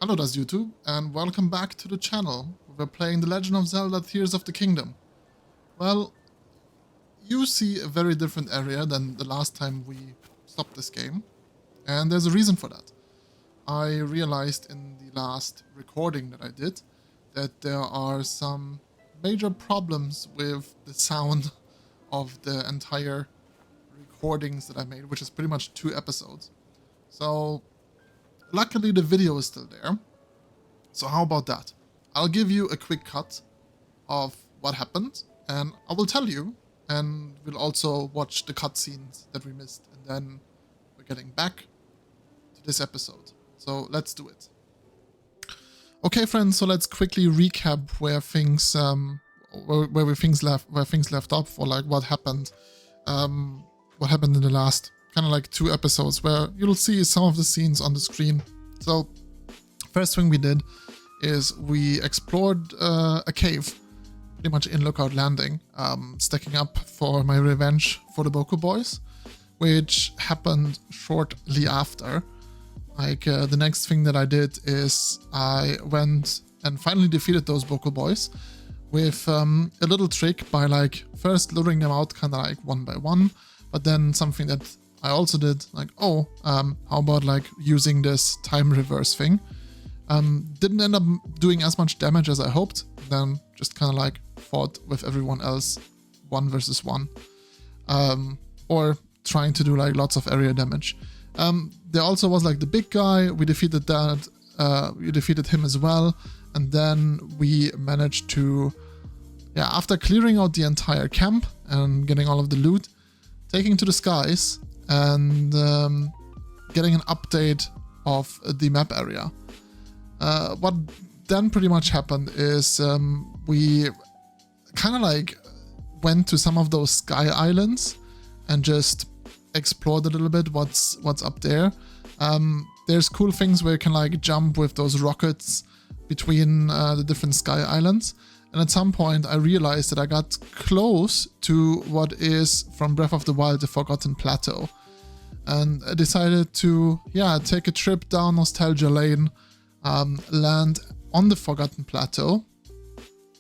Hello does YouTube, and welcome back to the channel. We're playing The Legend of Zelda Tears of the Kingdom. Well, you see a very different area than the last time we stopped this game, and there's a reason for that. I realized in the last recording that I did that there are some major problems with the sound of the entire recordings that I made, which is pretty much 2 episodes. So luckily the video is still there. So how about that? I'll give you a quick cut of what happened, and I will tell you, and we'll also watch the cutscenes that we missed, and then we're getting back to this episode. So let's do it. Okay, friends. So let's quickly recap where things where things left off, or like what happened in the last kind of like 2 episodes, where you'll see some of the scenes on the screen. So first thing we did is we explored a cave, pretty much in Lookout Landing, stacking up for my revenge for the Boku Boys, which happened shortly after. Like, the next thing that I did is I went and finally defeated those Boku Boys with a little trick by like first luring them out kind of like one by one, but then something that I also did, like, how about like using this time reverse thing. Didn't end up doing as much damage as I hoped, then just kind of like fought with everyone else 1 versus 1, or trying to do like lots of area damage. There also was like the big guy, we defeated that, we defeated him as well, and then we managed to, after clearing out the entire camp and getting all of the loot, taking to the skies and getting an update of the map area. What then pretty much happened is we kind of like went to some of those sky islands and just explored a little bit what's up there. There's cool things where you can like jump with those rockets between the different sky islands. And at some point I realized that I got close to what is from Breath of the Wild, the Forgotten Plateau. And I decided to, take a trip down Nostalgia Lane, land on the Forgotten Plateau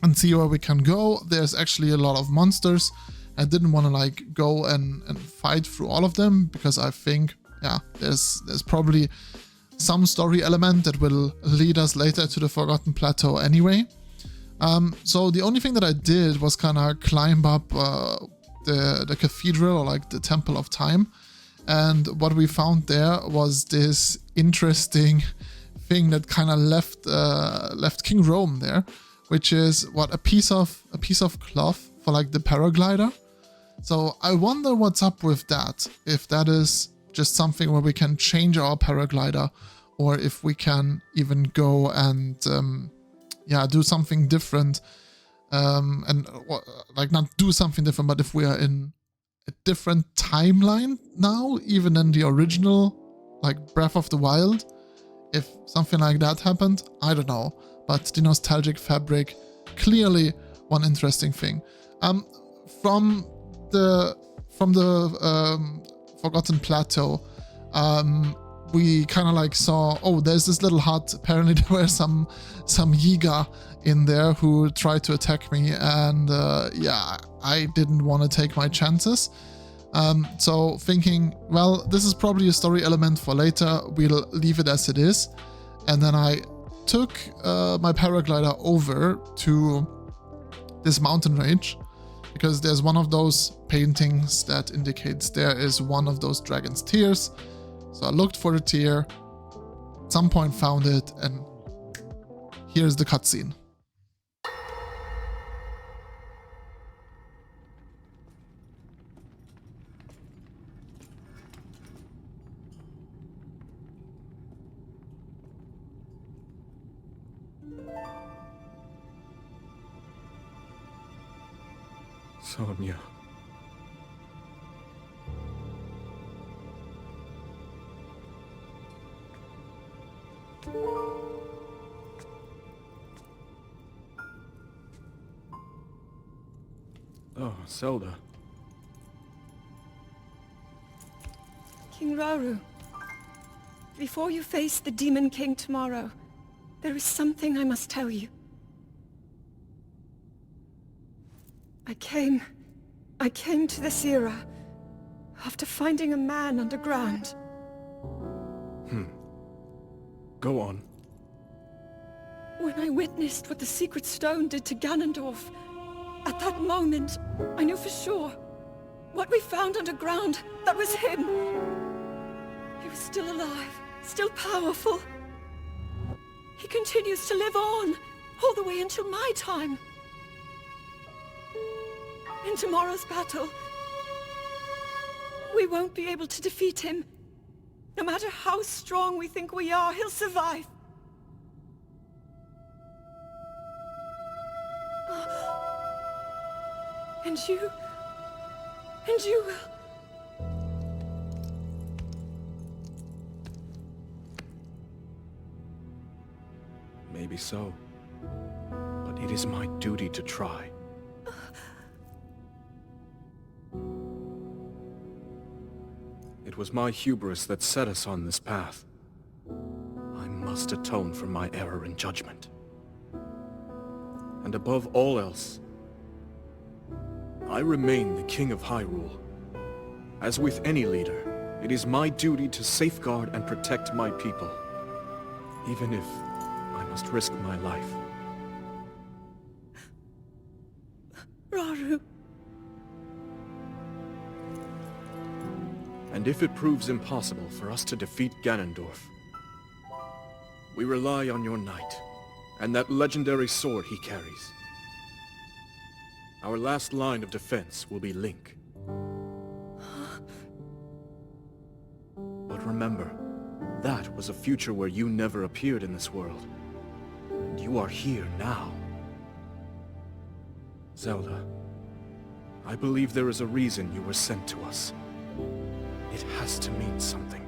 and see where we can go. There's actually a lot of monsters. I didn't want to like go and fight through all of them, because I think, there's probably some story element that will lead us later to the Forgotten Plateau anyway. So the only thing that I did was kind of climb up the cathedral, or like the Temple of Time. And what we found there was this interesting thing that kind of left King Rome there, which is a piece of cloth for like the paraglider. So I wonder what's up with that, if that is just something where we can change our paraglider, or if we can even go and do something different, and like not do something different, but if we are in a different timeline now, even than the original like Breath of the Wild. If something like that happened, I don't know. But the nostalgic fabric, clearly one interesting thing. From the Forgotten Plateau, we kind of like saw, there's this little hut. Apparently there were some Yiga in there who tried to attack me, and I didn't want to take my chances. So thinking, well, this is probably a story element for later, we'll leave it as it is. And then I took my paraglider over to this mountain range, because there's one of those paintings that indicates there is one of those dragon's tears. So I looked for the tear, at some point found it, and here's the cutscene. Sonia. Oh, Zelda. King Rauru, before you face the Demon King tomorrow, There is something I must tell you. I came to this era after finding a man underground. Go on. When I witnessed what the secret stone did to Ganondorf, at that moment, I knew for sure. What we found underground, that was him. He was still alive, still powerful. He continues to live on, all the way until my time. In tomorrow's battle, we won't be able to defeat him. No matter how strong we think we are, he'll survive. And you will. Maybe so. But it is my duty to try. It was my hubris that set us on this path. I must atone for my error in judgment. And above all else, I remain the King of Hyrule. As with any leader, it is my duty to safeguard and protect my people, even if I must risk my life. Rauru. And if it proves impossible for us to defeat Ganondorf, we rely on your knight, and that legendary sword he carries. Our last line of defense will be Link. But remember, that was a future where you never appeared in this world. And you are here now. Zelda, I believe there is a reason you were sent to us. It has to mean something.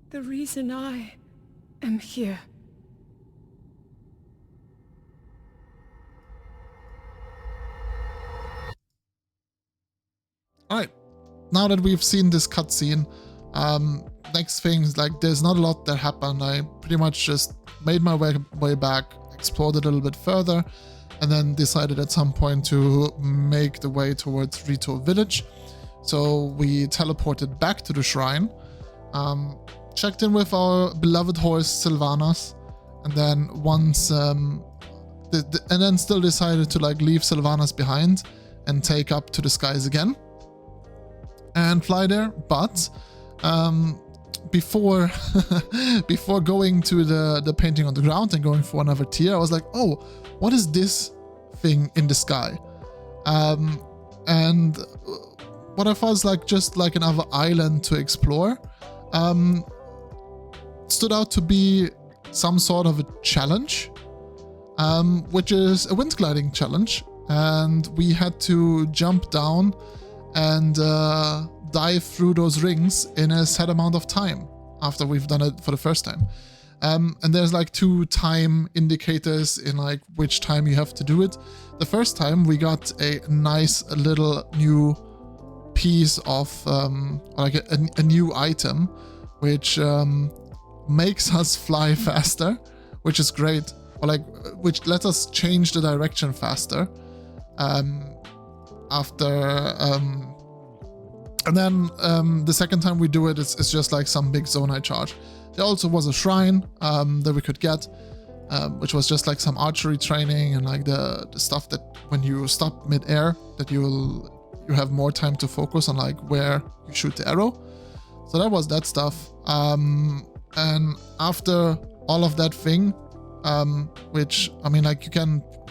The reason I am here. Alright, now that we've seen this cutscene, next things, like, there's not a lot that happened. I pretty much just made my way back, explored a little bit further, and then decided at some point to make the way towards Rito Village. So we teleported back to the shrine, checked in with our beloved horse Sylvanas, and then once and then still decided to like leave Sylvanas behind and take up to the skies again and fly there. But before before going to the painting on the ground and going for another tier, I was like, oh, what is this thing in the sky? And what I thought was like just like another island to explore, stood out to be some sort of a challenge, which is a wind gliding challenge, and we had to jump down and dive through those rings in a set amount of time after we've done it for the first time. And there's like 2 time indicators in like which time you have to do it. The first time we got a nice little new piece of like a new item, which makes us fly faster, which is great, or like which lets us change the direction faster and then the second time we do it, it's just like some big zonai charge. There also was a shrine that we could get, which was just like some archery training and like the stuff that when you stop mid-air, that you have more time to focus on like where you shoot the arrow. So that was that stuff. And after all of that thing, which I mean, like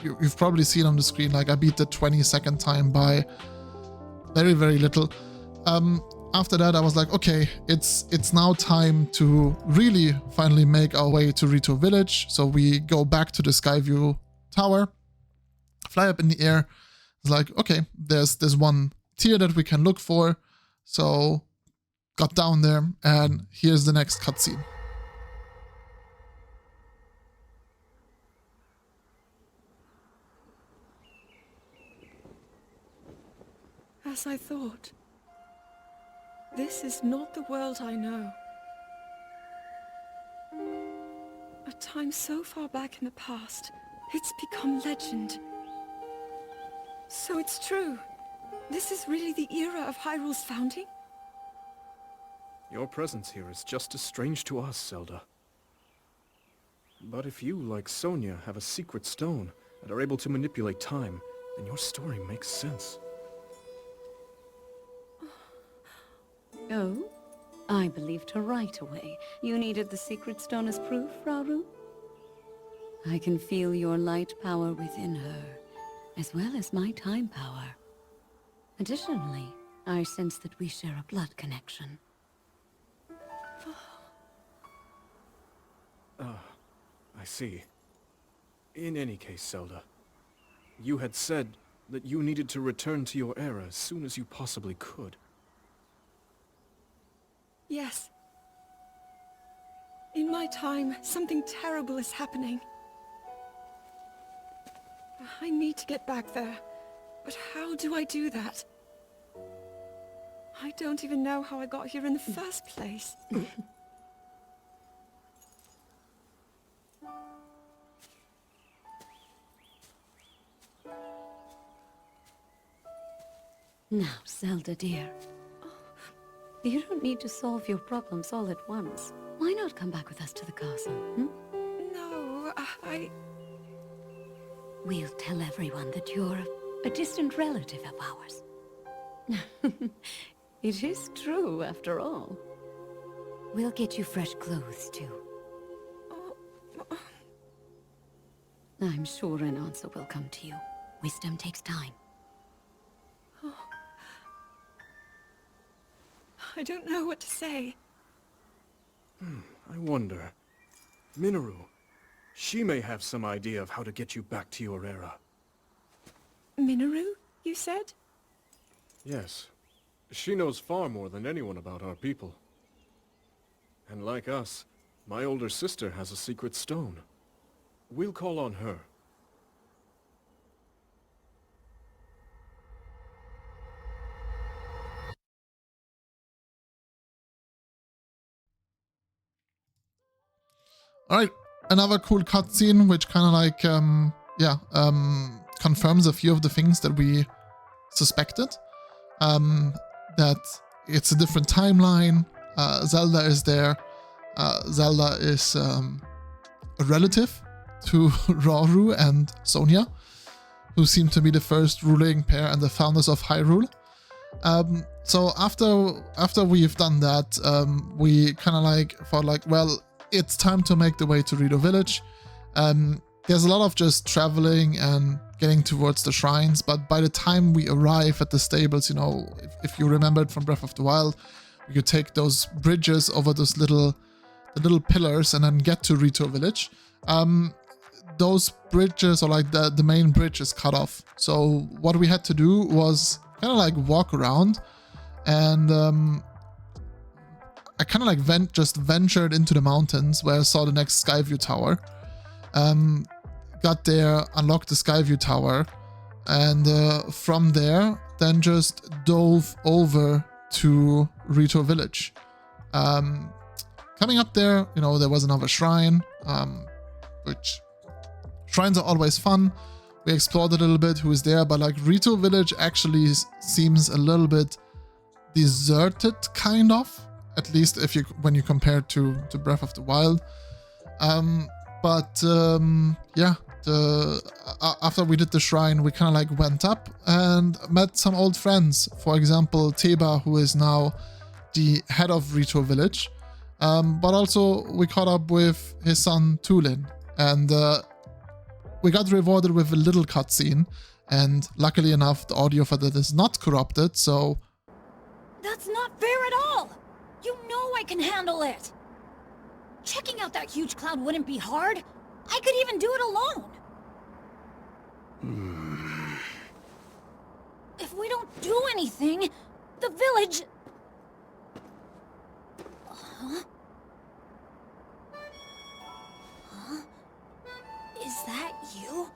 you've probably seen on the screen, like I beat the 22nd time by very, very little. After that, I was like, okay, it's now time to really finally make our way to Rito Village. So we go back to the Skyview Tower, fly up in the air. It's like, okay, there's one tier that we can look for. So got down there, and here's the next cutscene. As I thought. This is not the world I know. A time so far back in the past, it's become legend. So it's true. This is really the era of Hyrule's founding? Your presence here is just as strange to us, Zelda. But if you, like Sonia, have a secret stone and are able to manipulate time, then your story makes sense. Oh? I believed her right away. You needed the secret stone as proof, Rauru? I can feel your light power within her, as well as my time power. Additionally, I sense that we share a blood connection. I see. In any case, Zelda, you had said that you needed to return to your era as soon as you possibly could. Yes. In my time, something terrible is happening. I need to get back there. But how do I do that? I don't even know how I got here in the first place. Now, Zelda dear. You don't need to solve your problems all at once. Why not come back with us to the castle, hmm? No, We'll tell everyone that you're a distant relative of ours. It is true, after all. We'll get you fresh clothes, too. I'm sure an answer will come to you. Wisdom takes time. I don't know what to say. I wonder. Minoru, she may have some idea of how to get you back to your era. Minoru, you said? Yes. She knows far more than anyone about our people. And like us, my older sister has a secret stone. We'll call on her. All right, another cool cutscene, which kind of like, confirms a few of the things that we suspected. That it's a different timeline. Zelda is there. Zelda is a relative to Rauru and Sonia, who seem to be the first ruling pair and the founders of Hyrule. So after we've done that, we kind of like thought like, well, it's time to make the way to Rito Village. There's a lot of just traveling and getting towards the shrines, but by the time we arrive at the stables, you know, if you remembered from Breath of the Wild, we could take those bridges over those the little pillars and then get to Rito Village. Those bridges, or like the main bridge, is cut off. So what we had to do was kind of like walk around, and I kind of like just ventured into the mountains where I saw the next Skyview Tower. Got there, unlocked the Skyview Tower, and from there, then just dove over to Rito Village. Coming up there, you know, there was another shrine, which shrines are always fun. We explored a little bit who is there, but like Rito Village actually seems a little bit deserted, kind of. At least when you compare it to Breath of the Wild. After we did the shrine, we kind of like went up and met some old friends. For example, Teba, who is now the head of Rito Village. But also we caught up with his son Tulin, and we got rewarded with a little cutscene. And luckily enough, the audio for that is not corrupted, so... That's not fair at all! You know I can handle it! Checking out that huge cloud wouldn't be hard. I could even do it alone. If we don't do anything, the village... Huh? Huh? Is that you?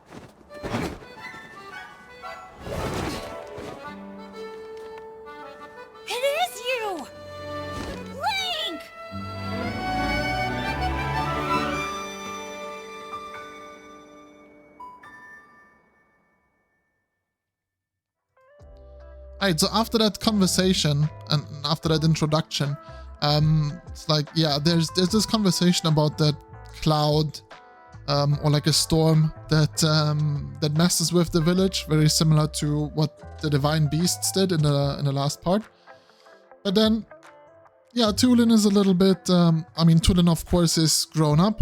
Alright, so after that conversation and after that introduction, it's like, yeah, there's this conversation about that cloud, or like a storm that that messes with the village, very similar to what the divine beasts did in the last part. But then, yeah, Tulin is a little bit. I mean, Tulin of course is grown up,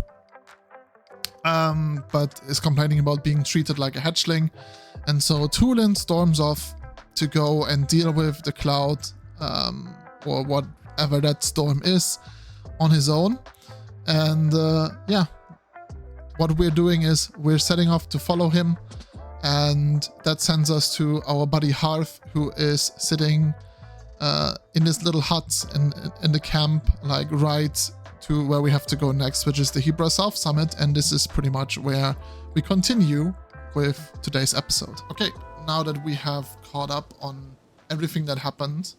but is complaining about being treated like a hatchling, and so Tulin storms off to go and deal with the cloud, or whatever that storm is, on his own. And yeah, what we're doing is we're setting off to follow him, and that sends us to our buddy Harth, who is sitting in this little hut in the camp, like right to where we have to go next, which is the Hebra South Summit, and this is pretty much where we continue with today's episode. Okay, now that we have caught up on everything that happened,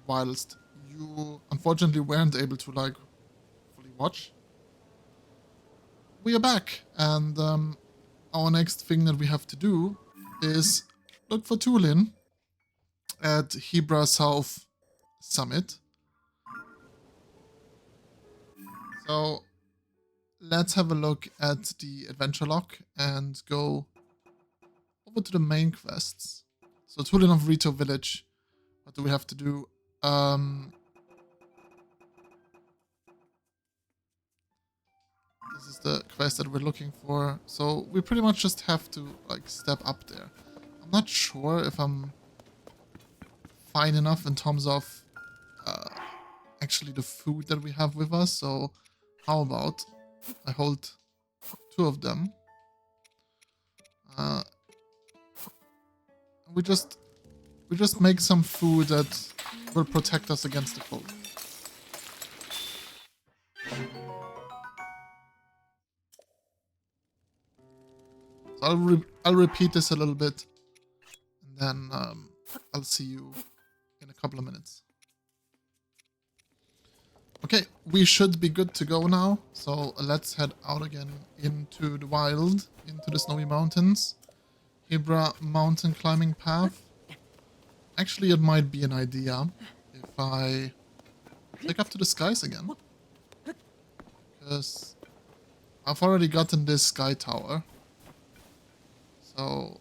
whilst you unfortunately weren't able to like fully watch, we are back, and our next thing that we have to do is look for Tulin at Hebra South Summit. So let's have a look at the adventure log and go over to the main quests. So Tulin of Rito Village. What do we have to do? This is the quest that we're looking for. So we pretty much just have to like step up there. I'm not sure if I'm fine enough in terms of actually the food that we have with us. So how about I hold 2 of them. We just make some food that will protect us against the cold. So I'll repeat this a little bit, and then I'll see you in a couple of minutes. Okay, we should be good to go now. So let's head out again into the wild, into the snowy mountains. Hebra mountain climbing path. Actually, it might be an idea if I take up to the skies again, because I've already gotten this sky tower. So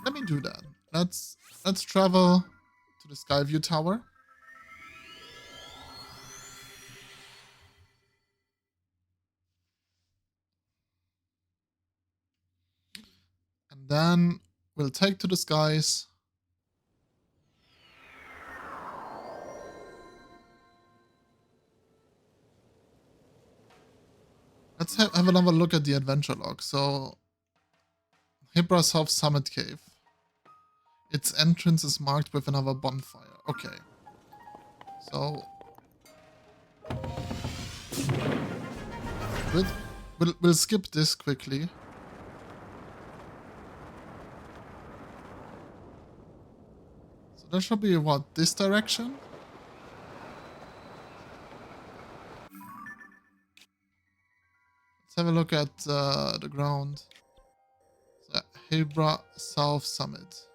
let me do that. Let's travel to the Skyview Tower. And then we'll take to the skies. Let's have another look at the adventure log. So, Hebra South Summit Cave. Its entrance is marked with another bonfire. Okay. So, we'll skip this quickly. So that should be what, this direction? Let's have a look at the ground. So, Hebra South Summit.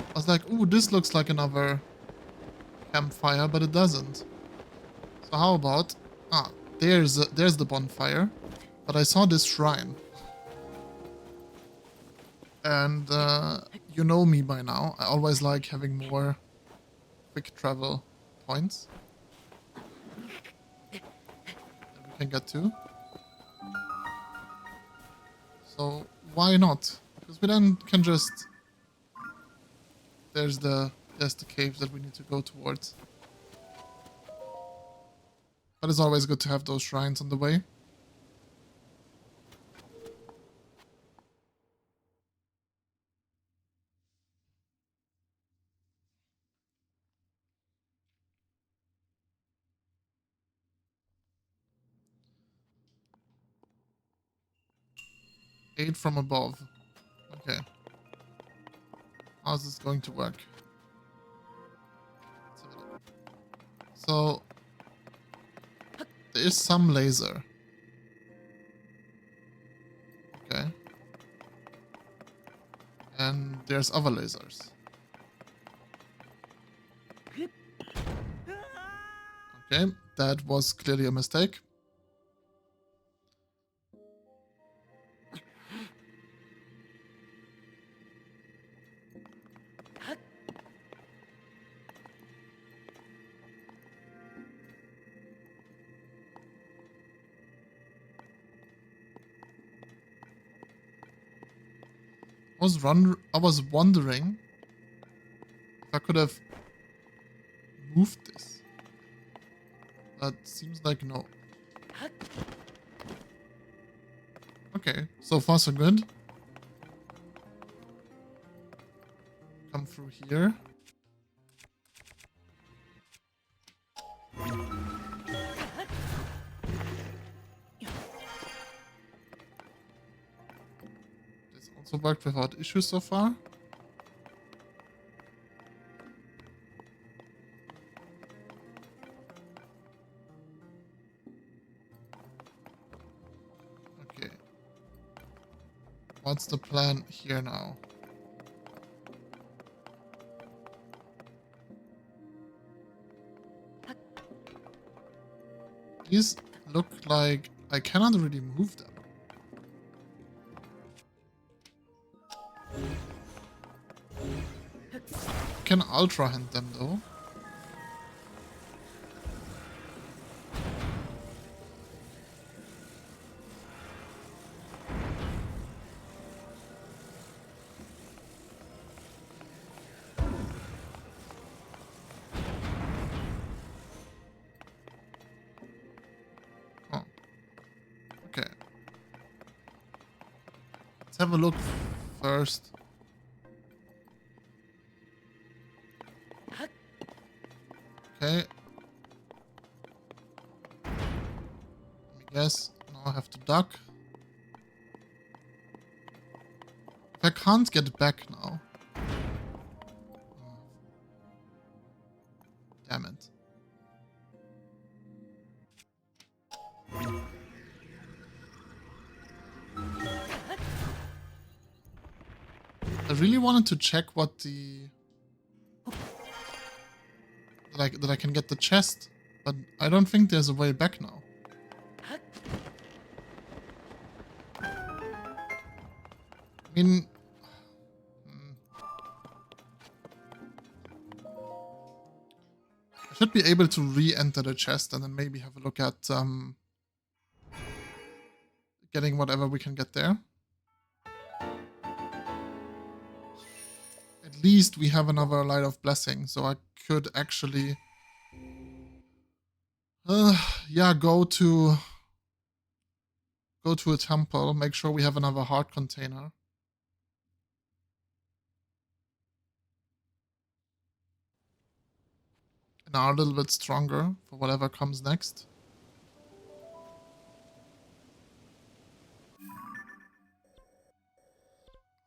I was like, ooh, this looks like another campfire, but it doesn't. So how about... Ah, there's the bonfire. But I saw this shrine. And you know me by now. I always like having more quick travel points that we can get to. So why not? Because we then can just... There's the cave that we need to go towards. But it's always good to have those shrines on the way. 8 from above. Okay. How's this going to work? Let's have a look. So there is some laser. Okay. And there's other lasers. Okay, that was clearly a mistake. I was wondering if I could have moved this. That seems like no. Okay, so far so good. Come through here. This also worked without issues so far. Okay. What's the plan here now? These look like I cannot really move them. I can ultra hand them though. Oh. Okay. Let's have a look first. Okay. Let me guess. Now I have to duck. If I can't get back now. Oh. Damn it. I really wanted to check what the... that I can get the chest, but I don't think there's a way back now. I mean... I should be able to re-enter the chest and then maybe have a look at getting whatever we can get there. At least we have another Light of Blessing, so I could actually yeah, go to a temple, make sure we have another heart container. And are a little bit stronger for whatever comes next.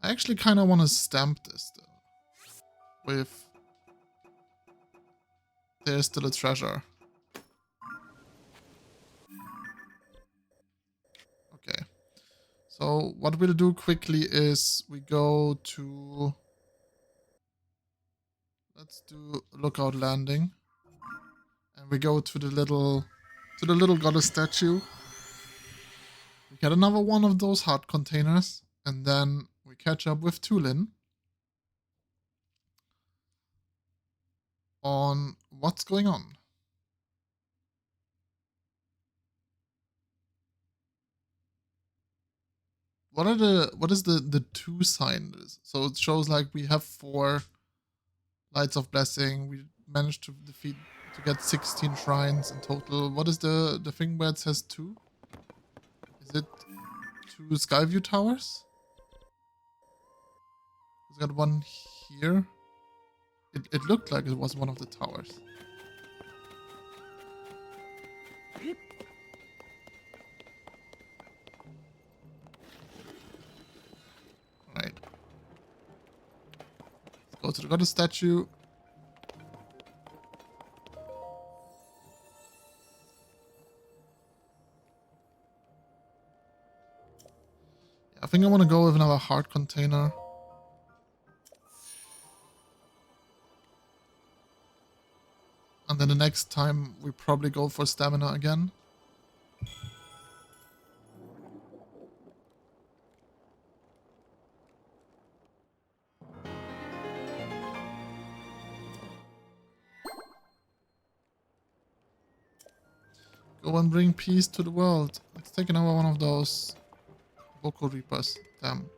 I actually kind of want to stamp this still. With... There's still a treasure. Okay. So what we'll do quickly is we go to... Let's do Lookout Landing. And we go to the little goddess statue. We get another one of those heart containers. And then we catch up with Tulin on what's going on. What is the 2 sign? So it shows like we have 4 Lights of Blessing. We managed to get 16 shrines in total. What is the thing where it says 2? Is it 2 Skyview towers? It's got one here. It looked like it was one of the towers. Go to the goddess statue. I think I want to go with another heart container. And then the next time we probably go for stamina again. Go and bring peace to the world. Let's take another one of those vocal reapers. Damn.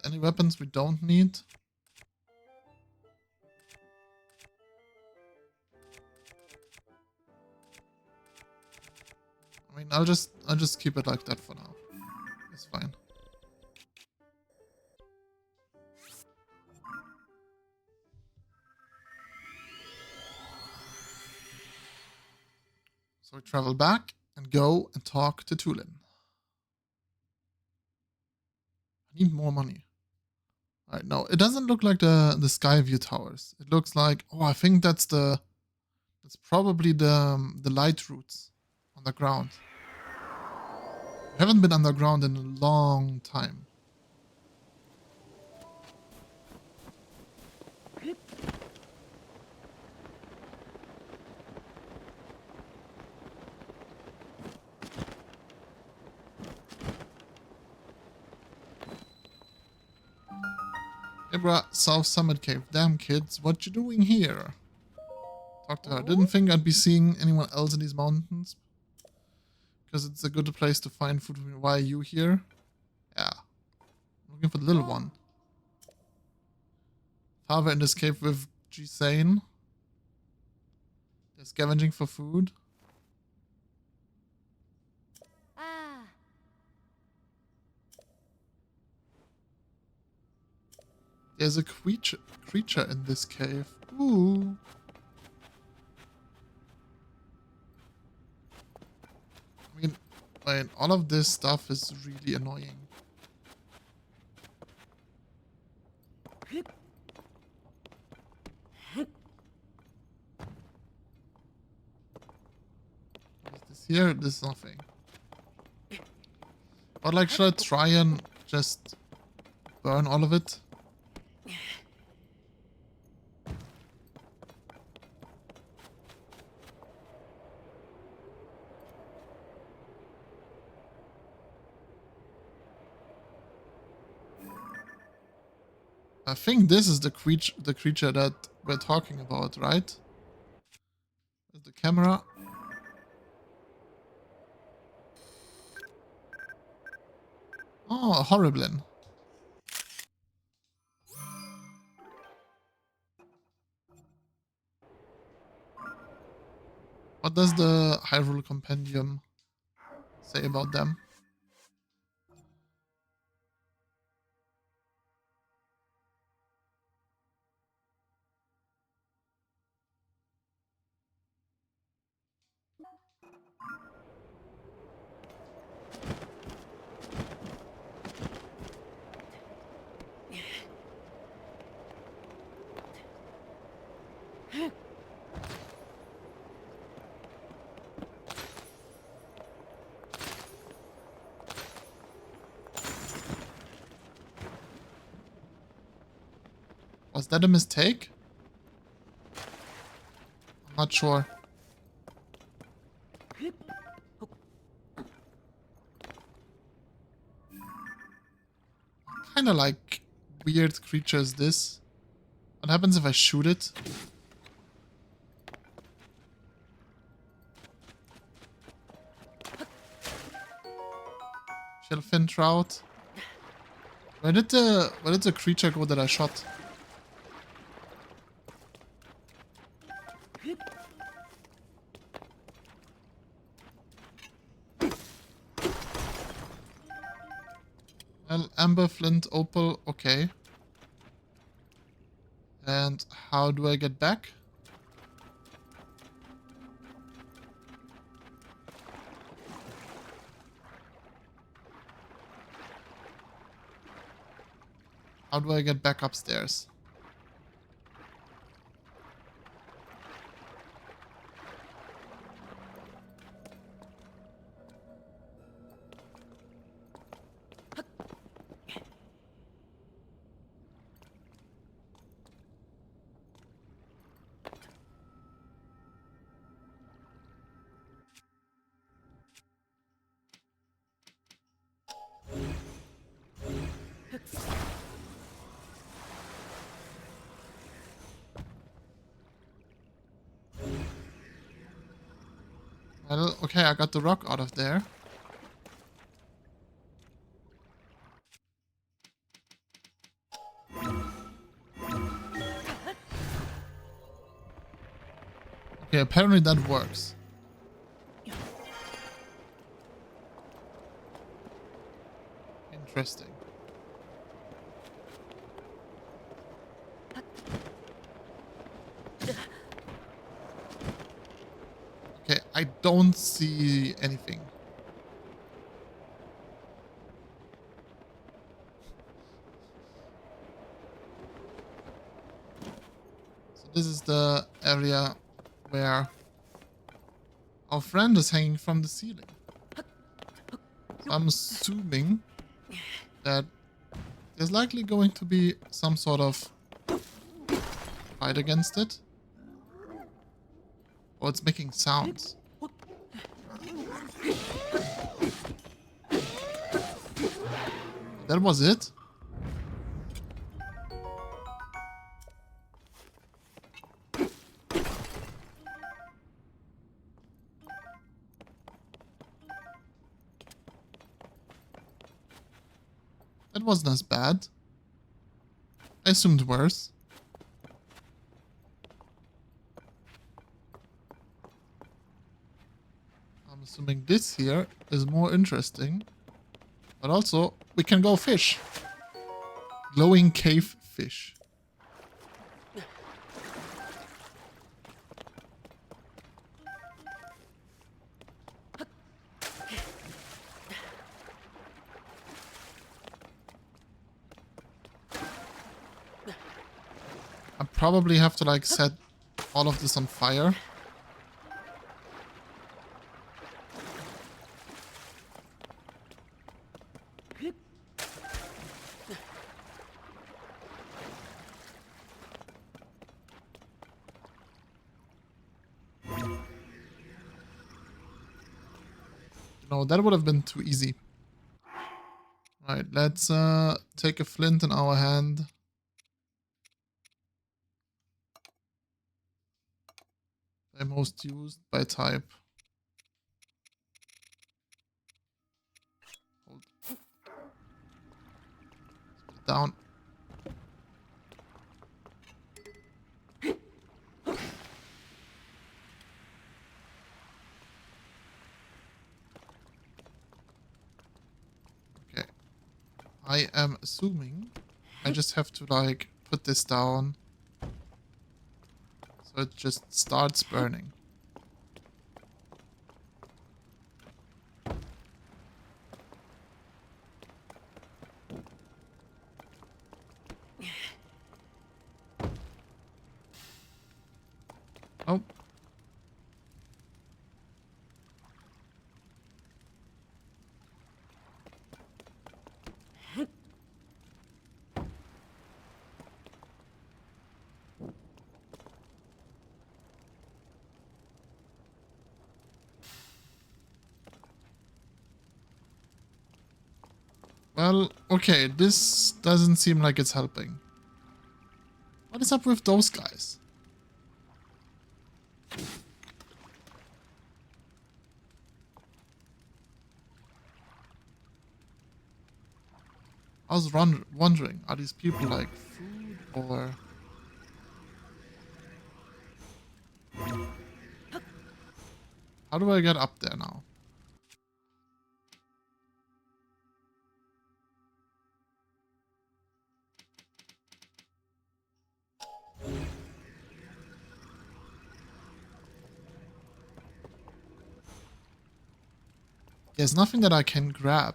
Any weapons we don't need? I mean, I'll just keep it like that for now. It's fine. So we travel back and go and talk to Tulin. I need more money. Alright, no, it doesn't look like the Skyview towers. It looks like, oh, I think that's probably the light routes underground. I haven't been underground in a long time. Hey bruh, South Summit Cave. Damn kids, what you doing here? Talk to her. Didn't think I'd be seeing anyone else in these mountains. Because it's a good place to find food. Why are you here? Yeah. I'm looking for the little one. Father in this cave with Gisane. They're scavenging for food. There's a creature in this cave. Ooh. I mean, all of this stuff is really annoying. Is this here? This is nothing. Or like, should I try and just burn all of it? I think this is the creature that we're talking about, right? There's the camera. Oh, a Horriblin. What does the Hyrule Compendium say about them? Was that a mistake? I'm not sure. Kinda like weird creature is this. What happens if I shoot it? Shellfin trout. Where did the creature go that I shot? Well, amber, flint, opal, okay. And how do I get back? How do I get back upstairs? Well, okay, I got the rock out of there. Okay, apparently that works. Interesting. Okay, I don't see anything. So this is the area where our friend is hanging from the ceiling. So I'm assuming that there's likely going to be some sort of fight against it. Oh, it's making sounds. That was it? That wasn't as bad. I assumed worse. I'm assuming this here is more interesting. But also, we can go fish. Glowing cave fish. I probably have to like set all of this on fire. No, that would have been too easy. Right, let's take a flint in our hand. By most used by type. Hold. Let's put it down. Okay. I am assuming I just have to like put this down so it just starts burning. Oh. Well, okay, this doesn't seem like it's helping. What is up with those guys? I was wondering, are these people like food or... How do I get up there now? There's nothing that I can grab.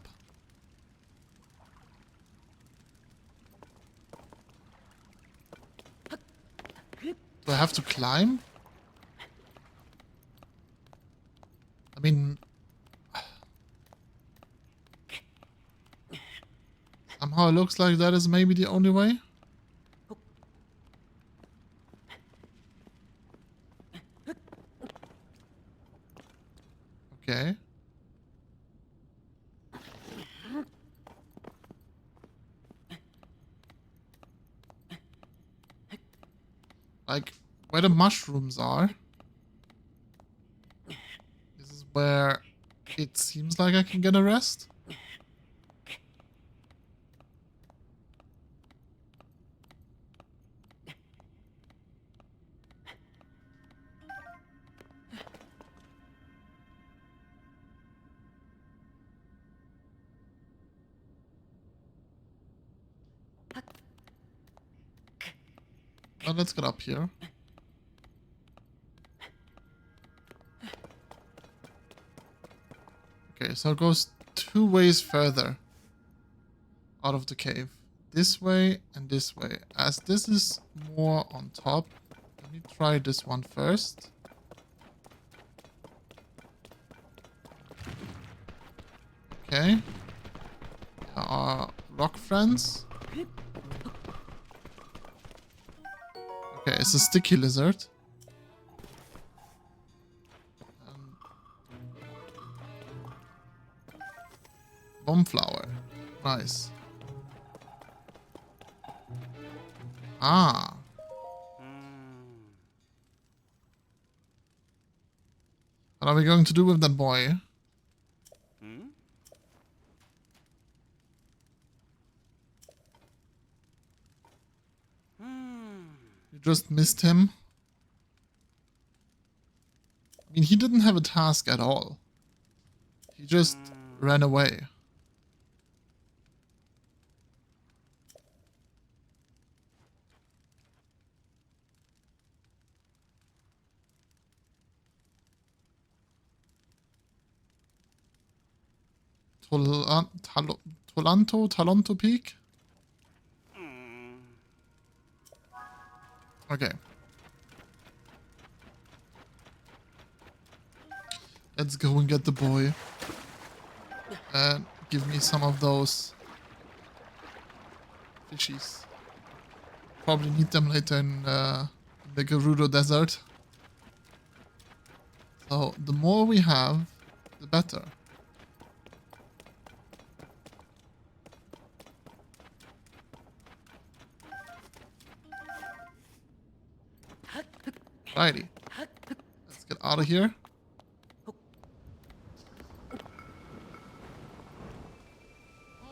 I have to climb? I mean... Somehow it looks like that is maybe the only way. Okay. Like, where the mushrooms are. This is where it seems like I can get a rest. Well, let's get up here. Okay, so it goes 2 ways further out of the cave. This way and this way. As this is more on top, let me try this one first. Okay. There are rock friends. Okay, it's a sticky lizard. Bomb flower. Nice. Ah. What are we going to do with that boy? You just missed him. I mean, he didn't have a task at all. He just ran away. Talonto Peak? Okay. Let's go and get the boy. And give me some of those fishies. Probably need them later in the Gerudo Desert. So the more we have, the better. Righty. Let's get out of here.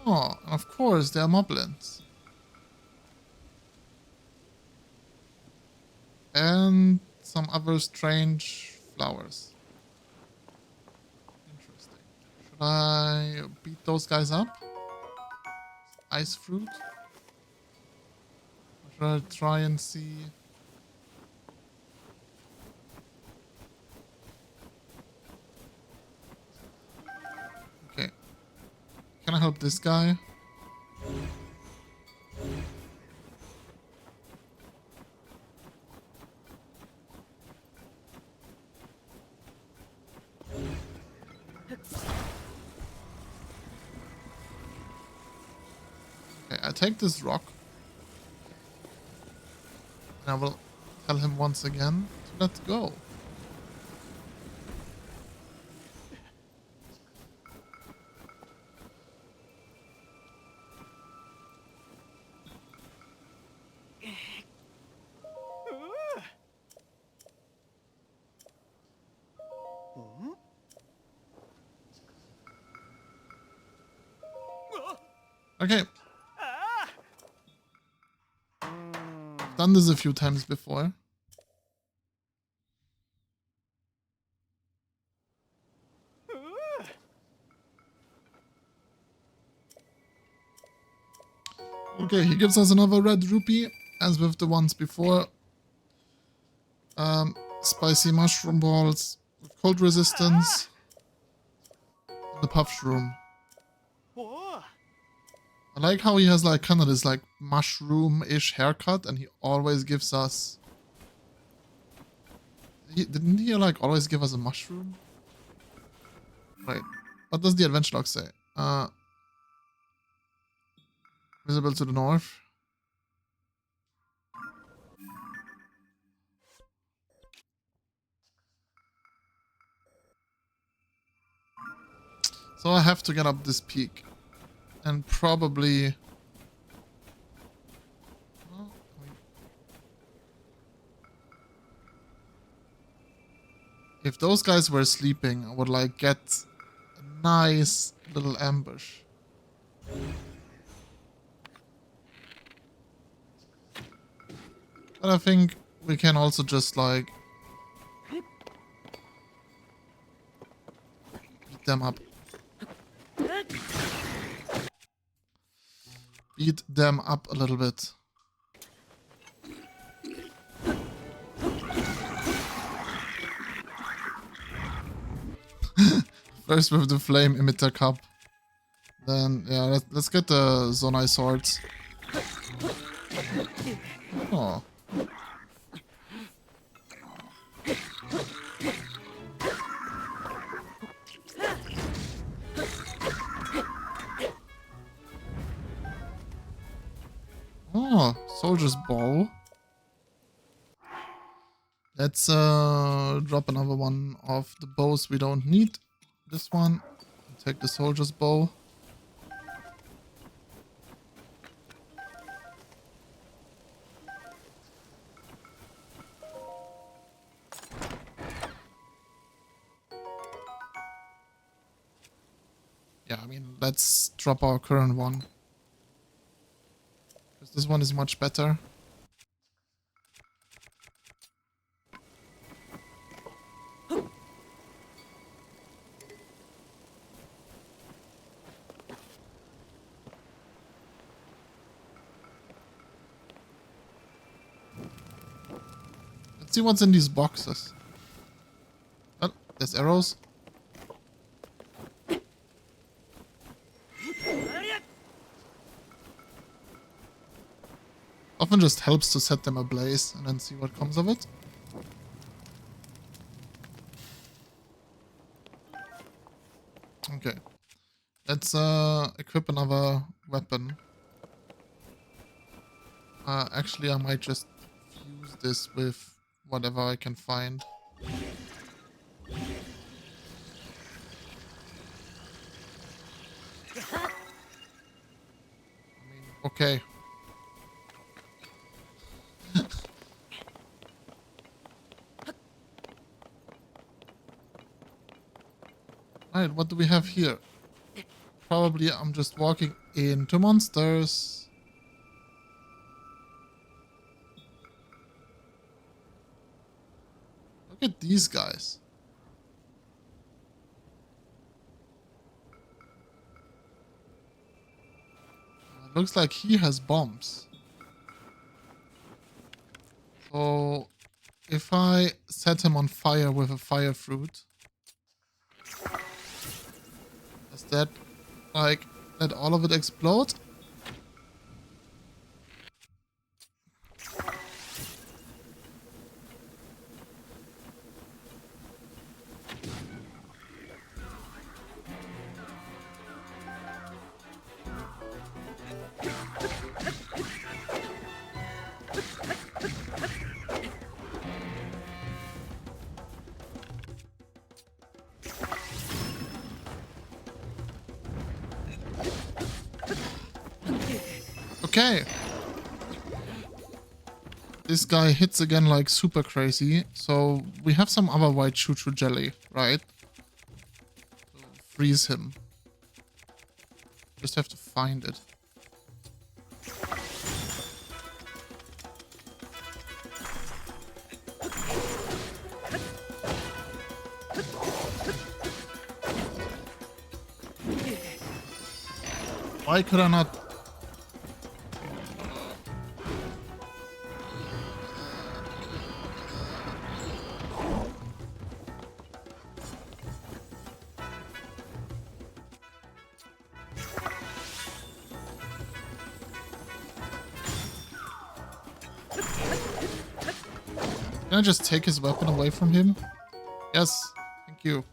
Oh, of course, they are moblins. And some other strange flowers. Interesting. Should I beat those guys up? Ice fruit? Or should I try and see... Okay. Can I help this guy? Okay, I take this rock. And I will tell him once again to let go. Okay. I've done this a few times before. Okay, he gives us another red rupee, as with the ones before. Spicy mushroom balls with cold resistance. And the puff shroom. I like how he has like kind of this like mushroom-ish haircut, and he always gives us Didn't he like always give us a mushroom? Wait, what does the adventure log say? Visible to the north. So I have to get up this peak. And probably... well, if those guys were sleeping, I would like get a nice little ambush. But I think we can also just like beat them up. Beat them up a little bit. First with the flame emitter cup. Then, yeah, let's get the Zonai swords. Oh. Oh, soldier's bow. Let's drop another one of the bows we don't need. This one. Take the soldier's bow. Yeah, I mean, let's drop our current one. Because this one is much better. Let's see what's in these boxes. Oh, there's arrows. Often just helps to set them ablaze and then see what comes of it. Okay. Let's equip another weapon. Actually, I might just fuse this with whatever I can find. I mean, okay. Alright, what do we have here? Probably I'm just walking into monsters. Look at these guys. Looks like he has bombs. So if I set him on fire with a fire fruit, does that like let all of it explode? Okay. This guy hits again like super crazy. So we have some other white choo-choo jelly, right? So freeze him. Just have to find it. Why could I not? Can I just take his weapon away from him? Yes, thank you.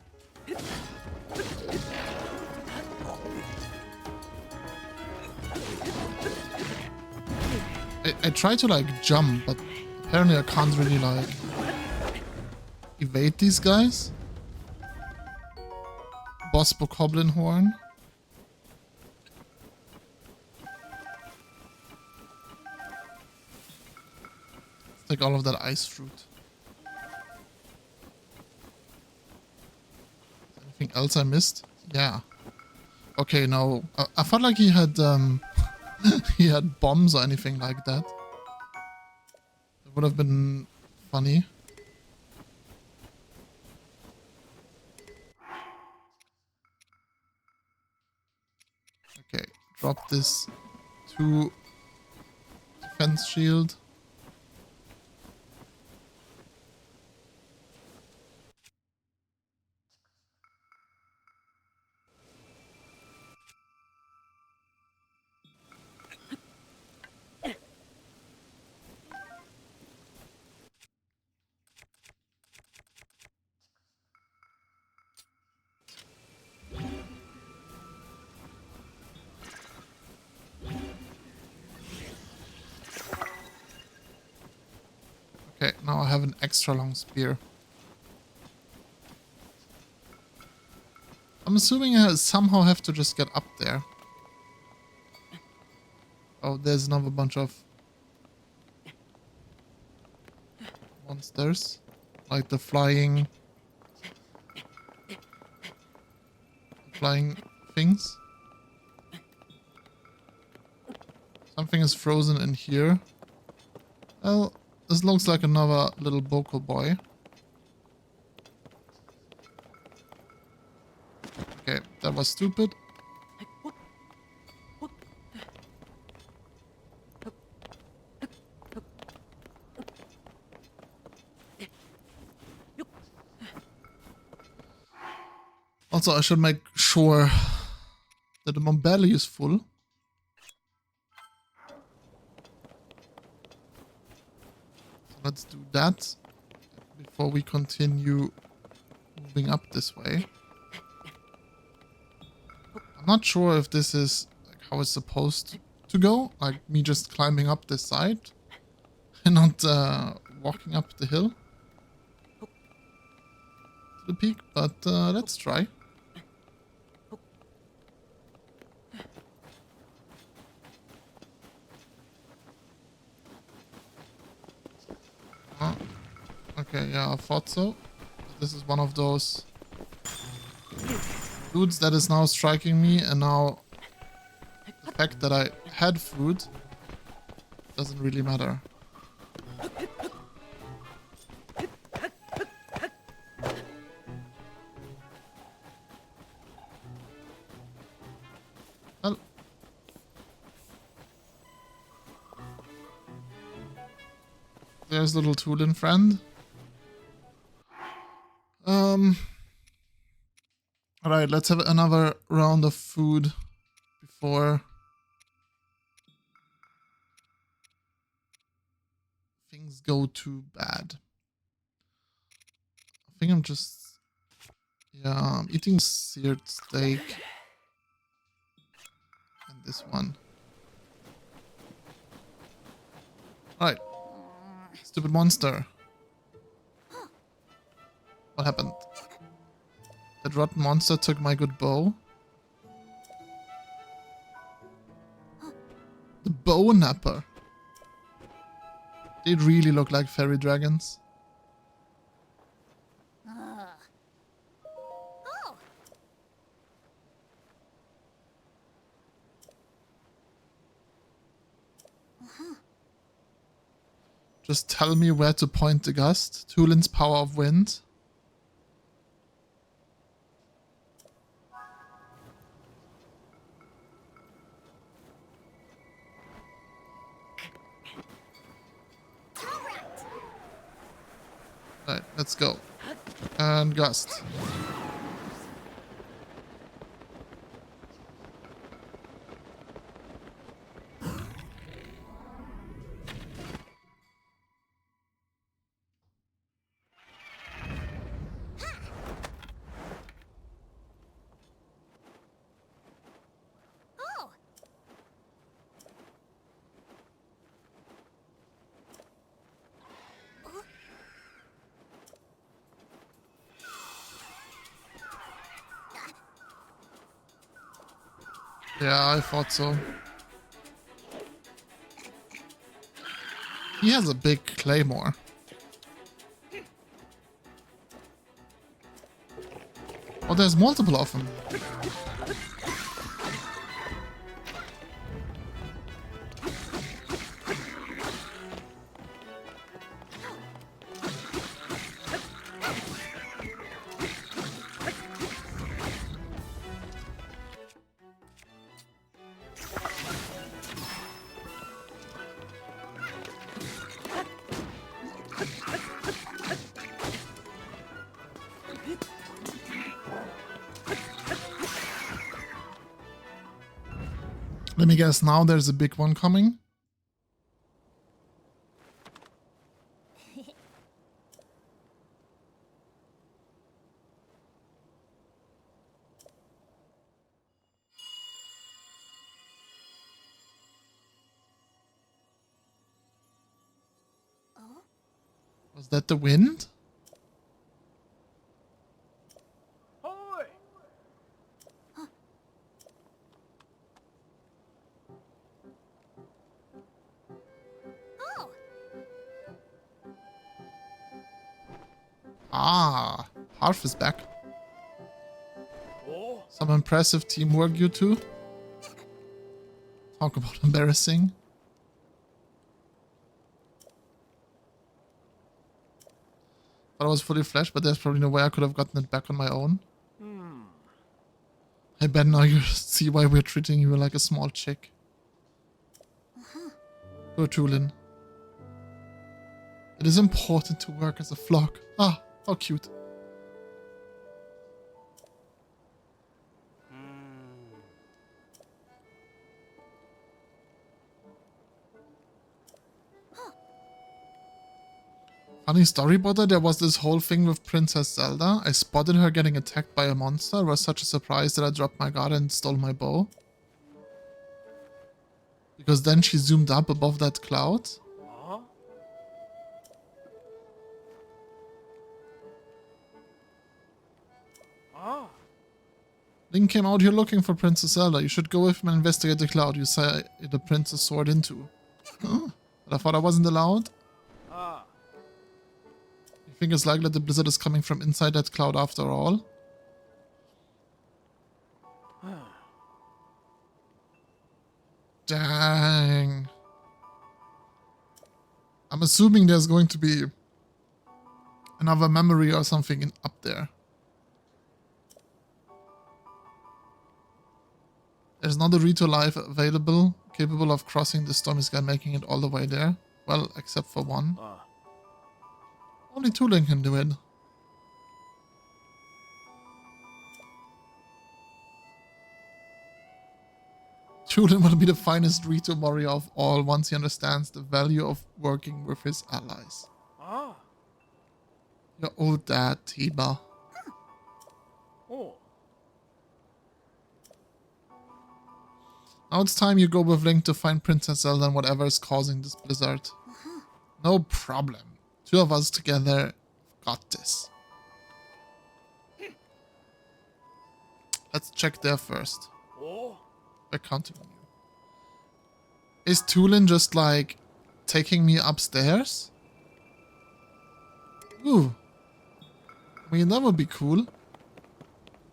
I try to like jump, but apparently I can't really like evade these guys. Boss Bokoblin Horn. Let's take all of that ice fruit. Anything else I missed? Yeah. Okay, no. I felt like he had he had bombs or anything like that. It would have been funny. Okay, drop this 2 defense shield. Okay, now I have an extra long spear. I'm assuming I somehow have to just get up there. Oh, there's another bunch of monsters. Like the flying things. Something is frozen in here. Well, this looks like another little Boko boy. Okay, that was stupid. Also, I should make sure that the Mombelli is full. So let's do that before we continue moving up this way. I'm not sure if this is like how it's supposed to go, like me just climbing up this side and not walking up the hill to the peak, but let's try. Okay, yeah, I thought so. This is one of those dudes that is now striking me, and now the fact that I had food doesn't really matter. Well, there's little Tulin friend. Alright, let's have another round of food before things go too bad. I think I'm just... yeah, I'm eating seared steak. And this one. Alright. Stupid monster. What happened? That rotten monster took my good bow. The bow napper. They really look like fairy dragons. Oh. Just tell me where to point the gust. Tulin's power of wind. Right, let's go. And gust. Yeah, I thought so. He has a big claymore. Oh, there's multiple of them. Let me guess, now there's a big one coming. Was that the wind? Ah, Harf is back. Some impressive teamwork, you two. Talk about embarrassing. Thought I was fully fledged, but there's probably no way I could have gotten it back on my own. I bet now you see why we're treating you like a small chick. Poor Tulin. It is important to work as a flock. Ah, how cute. Funny story about that, there was this whole thing with Princess Zelda. I spotted her getting attacked by a monster. It was such a surprise that I dropped my guard and stole my bow. Because then she zoomed up above that cloud. Link came out here looking for Princess Zelda. You should go with him and investigate the cloud you saw the princess soared into. Huh? But I thought I wasn't allowed. You think it's likely that the blizzard is coming from inside that cloud after all? Dang. I'm assuming there's going to be another memory or something up there. There's not a Rito life available capable of crossing the stormy sky, making it all the way there. Well, except for one. Only Tulin can do it. Tulin will be the finest Rito warrior of all once he understands the value of working with his allies. Your old dad, Tiba. Now it's time you go with Link to find Princess Zelda and whatever is causing this blizzard. No problem. Two of us together got this. Let's check there first. We're counting on you. Is Tulin just like taking me upstairs? Ooh. I mean, that would be cool.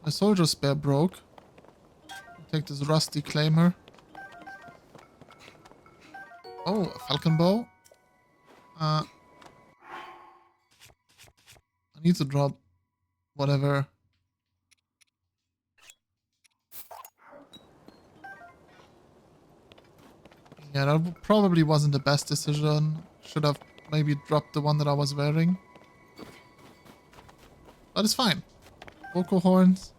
My soldier spare broke. Take this rusty claymore. Oh, a falcon bow. I need to drop whatever. Yeah, that probably wasn't the best decision. Should have maybe dropped the one that I was wearing. But it's fine. Vocal horns.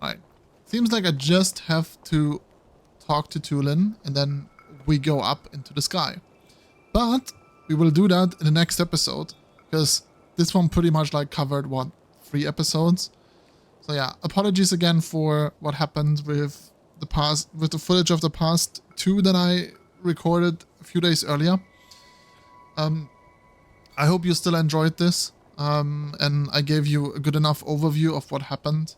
Alright. Seems like I just have to talk to Tulin and then we go up into the sky. But we will do that in the next episode because this one pretty much like covered, what, 3 episodes? So yeah, apologies again for what happened with the footage of the past 2 that I recorded a few days earlier. I hope you still enjoyed this, and I gave you a good enough overview of what happened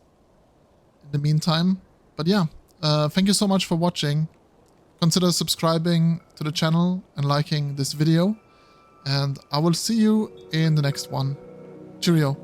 in the meantime. But yeah, thank you so much for watching. Consider subscribing to the channel and liking this video. And I will see you in the next one. Cheerio.